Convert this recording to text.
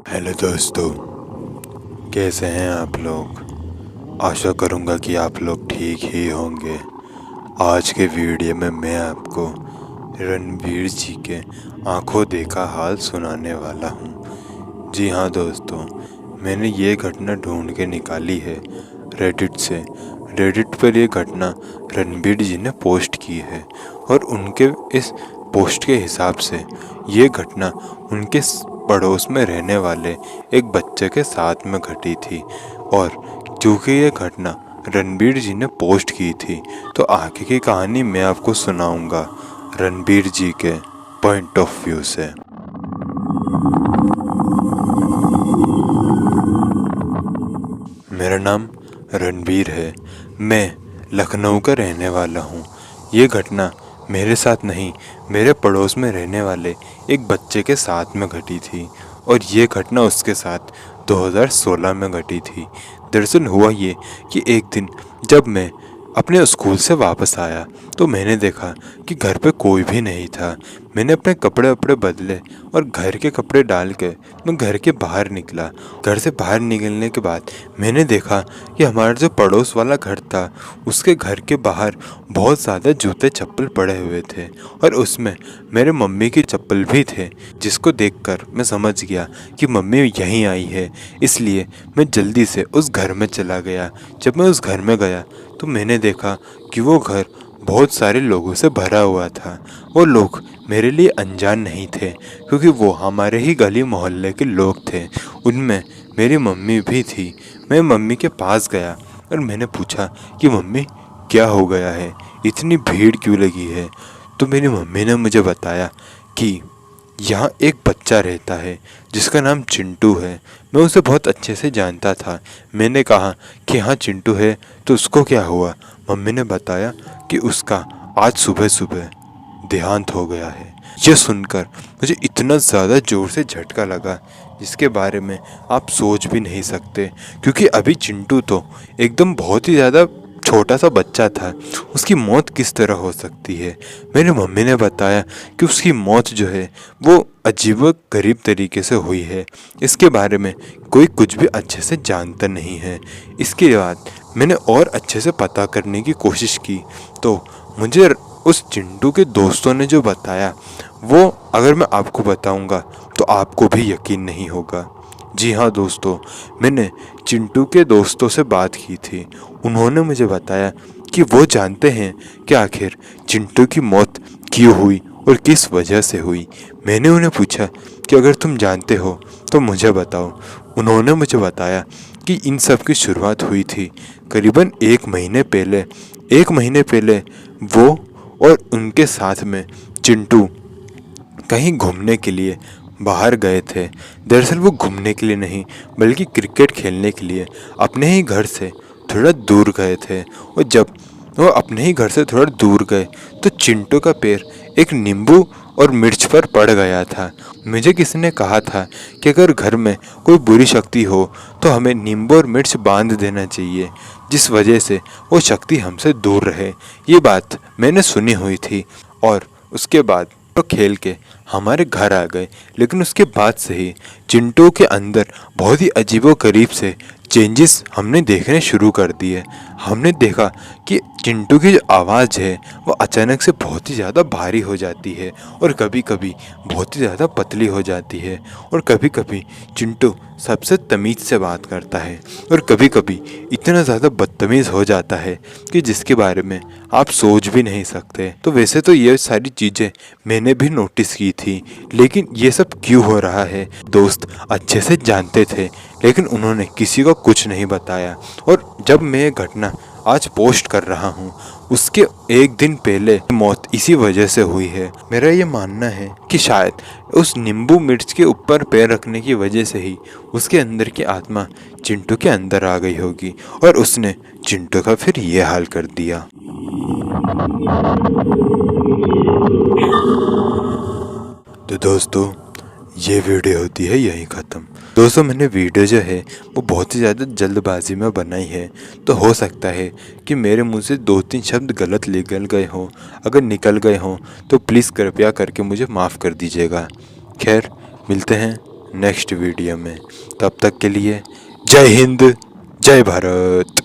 Hello दोस्तों, कैसे हैं आप लोग। आशा करूंगा कि आप लोग ठीक ही होंगे। आज के वीडियो में मैं आपको रणवीर जी के आंखों देखा हाल सुनाने वाला हूं। जी हाँ दोस्तों, मैंने ये घटना ढूंढ के निकाली है रेडिट से। रेडिट पर ये घटना रणवीर जी ने पोस्ट की है और उनके इस पोस्ट के हिसाब से ये घटना उनके पड़ोस में रहने वाले एक बच्चे के साथ में घटी थी। और क्योंकि ये घटना रणवीर जी ने पोस्ट की थी तो आगे की कहानी मैं आपको सुनाऊंगा रणवीर जी के पॉइंट ऑफ व्यू से। मेरा नाम रणवीर है, मैं लखनऊ का रहने वाला हूँ। ये घटना मेरे साथ नहीं, मेरे पड़ोस में रहने वाले एक बच्चे के साथ में घटी थी और ये घटना उसके साथ 2016 में घटी थी। दरअसल हुआ ये कि एक दिन जब मैं अपने स्कूल से वापस आया तो मैंने देखा कि घर पे कोई भी नहीं था। मैंने अपने कपड़े वपड़े बदले और घर के कपड़े डाल के मैं घर के बाहर निकला। घर से बाहर निकलने के बाद मैंने देखा कि हमारा जो पड़ोस वाला घर था उसके घर के बाहर बहुत ज़्यादा जूते चप्पल पड़े हुए थे और उसमें मेरे मम्मी की चप्पल भी थे, जिसको देखकर मैं समझ गया कि मम्मी यहीं आई है। इसलिए मैं जल्दी से उस घर में चला गया। जब मैं उस घर में गया तो मैंने देखा कि वो घर बहुत सारे लोगों से भरा हुआ था। वो लोग मेरे लिए अनजान नहीं थे क्योंकि वो हमारे ही गली मोहल्ले के लोग थे। उनमें मेरी मम्मी भी थी। मैं मम्मी के पास गया और मैंने पूछा कि मम्मी क्या हो गया है, इतनी भीड़ क्यों लगी है। तो मेरी मम्मी ने मुझे बताया कि यहाँ एक बच्चा रहता है जिसका नाम चिंटू है। मैं उसे बहुत अच्छे से जानता था। मैंने कहा कि हाँ चिंटू है तो उसको क्या हुआ। मम्मी ने बताया कि उसका आज सुबह सुबह देहांत हो गया है। ये सुनकर मुझे इतना ज़्यादा ज़ोर से झटका लगा जिसके बारे में आप सोच भी नहीं सकते, क्योंकि अभी चिंटू तो एकदम बहुत ही ज़्यादा छोटा सा बच्चा था। उसकी मौत किस तरह हो सकती है। मेरी मम्मी ने बताया कि उसकी मौत जो है वो अजीब गरीब तरीके से हुई है। इसके बारे में कोई कुछ भी अच्छे से जानता नहीं है। इसके बाद मैंने और अच्छे से पता करने की कोशिश की तो मुझे उस चिंटू के दोस्तों ने जो बताया वो अगर मैं आपको बताऊंगा तो आपको भी यकीन नहीं होगा। जी हाँ दोस्तों, मैंने चिंटू के दोस्तों से बात की थी। उन्होंने मुझे बताया कि वो जानते हैं कि आखिर चिंटू की मौत क्यों हुई और किस वजह से हुई। मैंने उन्हें पूछा कि अगर तुम जानते हो तो मुझे बताओ। उन्होंने मुझे बताया कि इन सब की शुरुआत हुई थी करीबन एक महीने पहले। एक महीने पहले वो और उनके साथ में चिंटू कहीं घूमने के लिए बाहर गए थे। दरअसल वो घूमने के लिए नहीं बल्कि क्रिकेट खेलने के लिए अपने ही घर से थोड़ा दूर गए थे। और जब वो अपने ही घर से थोड़ा दूर गए तो चिंटू का पैर एक नींबू और मिर्च पर पड़ गया था। मुझे किसी ने कहा था कि अगर घर में कोई बुरी शक्ति हो तो हमें नींबू और मिर्च बांध देना चाहिए, जिस वजह से वो शक्ति हमसे दूर रहे। ये बात मैंने सुनी हुई थी और उसके बाद तो खेल के हमारे घर आ गए। लेकिन उसके बाद से ही चिंटू के अंदर बहुत ही अजीबोगरीब से चेंजेस हमने देखने शुरू कर दिए। हमने देखा कि चिंटू की जो आवाज़ है वो अचानक से बहुत ही ज़्यादा भारी हो जाती है और कभी कभी बहुत ही ज़्यादा पतली हो जाती है और कभी कभी चिंटू सबसे तमीज़ से बात करता है और कभी कभी इतना ज़्यादा बदतमीज़ हो जाता है कि जिसके बारे में आप सोच भी नहीं सकते। तो वैसे तो ये सारी चीज़ें मैंने भी नोटिस की थी, लेकिन ये सब क्यों हो रहा है दोस्त अच्छे से जानते थे, लेकिन उन्होंने किसी को कुछ नहीं बताया। और जब मैं ये घटना आज पोस्ट कर रहा हूँ उसके एक दिन पहले मौत इसी वजह से हुई है। मेरा ये मानना है कि शायद उस नींबू मिर्च के ऊपर पैर रखने की वजह से ही उसके अंदर की आत्मा चिंटू के अंदर आ गई होगी और उसने चिंटू का फिर ये हाल कर दिया। तो दोस्तों ये वीडियो होती है यहीं ख़त्म। दोस्तों मैंने वीडियो जो है वो बहुत ही ज़्यादा जल्दबाजी में बनाई है, तो हो सकता है कि मेरे मुंह से 2-3 शब्द गलत निकल गए हों। अगर निकल गए हों तो प्लीज़ कृपया करके मुझे माफ़ कर दीजिएगा। खैर, मिलते हैं नेक्स्ट वीडियो में। तब तक के लिए जय हिंद, जय भारत।